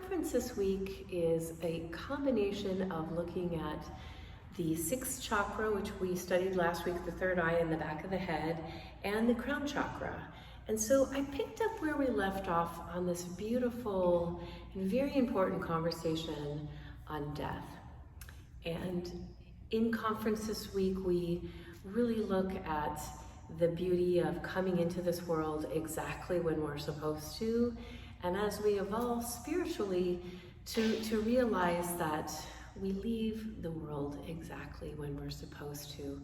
conference this week is a combination of looking at the sixth chakra, which we studied last week, the third eye in the back of the head, and the crown chakra. And so I picked up where we left off on this beautiful and very important conversation on death. And in conference this week, we really look at the beauty of coming into this world exactly when we're supposed to, and as we evolve spiritually, to realize that we leave the world exactly when we're supposed to.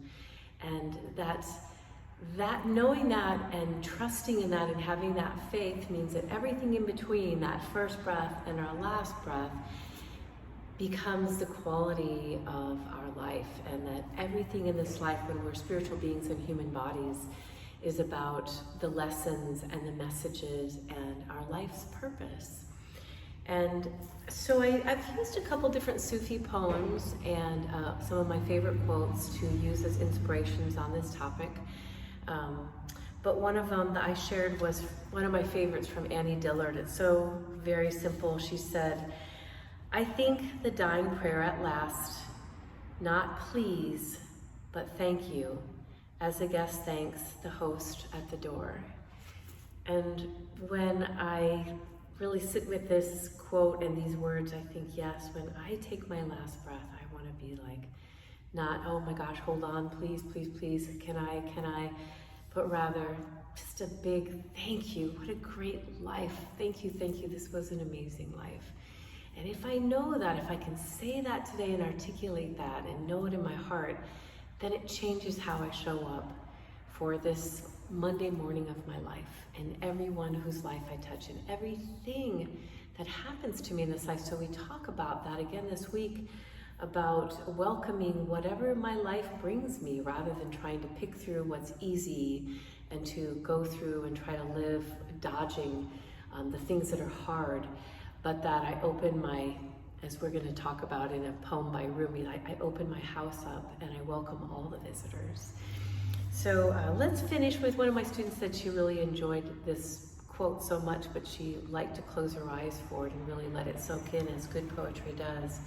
And that knowing that and trusting in that and having that faith means that everything in between that first breath and our last breath becomes the quality of our life, and that everything in this life, when we're spiritual beings in human bodies, is about the lessons and the messages and our life's purpose. And so I've used a couple different Sufi poems and some of my favorite quotes to use as inspirations on this topic. But one of them that I shared was one of my favorites from Annie Dillard. It's so very simple. She said, "I think the dying prayer at last, not please, but thank you, as the guest thanks the host at the door." And when I really sit with this quote and these words, I think, yes, when I take my last breath, I want to be like, not, oh my gosh, hold on, please, please, please, can I, but rather just a big thank you. What a great life. Thank you, this was an amazing life. And if I know that, if I can say that today and articulate that and know it in my heart, then it changes how I show up for this Monday morning of my life and everyone whose life I touch and everything that happens to me in this life. So we talk about that again this week, about welcoming whatever my life brings me rather than trying to pick through what's easy and to go through and try to live dodging the things that are hard. But that I open my, as we're going to talk about in a poem by Rumi, I open my house up and I welcome all the visitors. So let's finish with one of my students said she really enjoyed this quote so much, but she liked to close her eyes for it and really let it soak in, as good poetry does.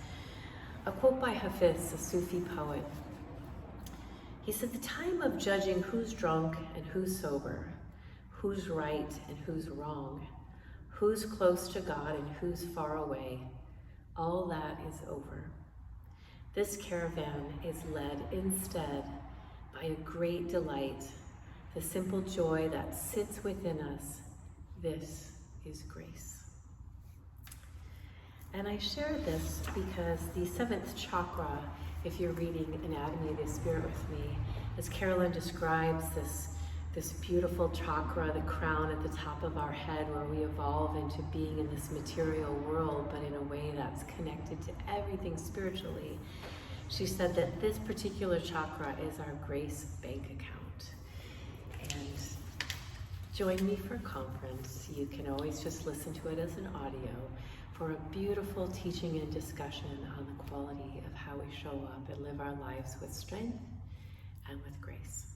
A quote by Hafiz, a Sufi poet. He said, "The time of judging who's drunk and who's sober, who's right and who's wrong, who's close to God and who's far away, all that is over. This caravan is led instead by a great delight, the simple joy that sits within us. This is grace." And I share this because the seventh chakra, if you're reading Anatomy of the Spirit with me, as Carolyn describes this beautiful chakra, the crown at the top of our head, where we evolve into being in this material world, but in a way that's connected to everything spiritually. She said that this particular chakra is our grace bank account. And join me for a conference. You can always just listen to it as an audio for a beautiful teaching and discussion on the quality of how we show up and live our lives with strength and with grace.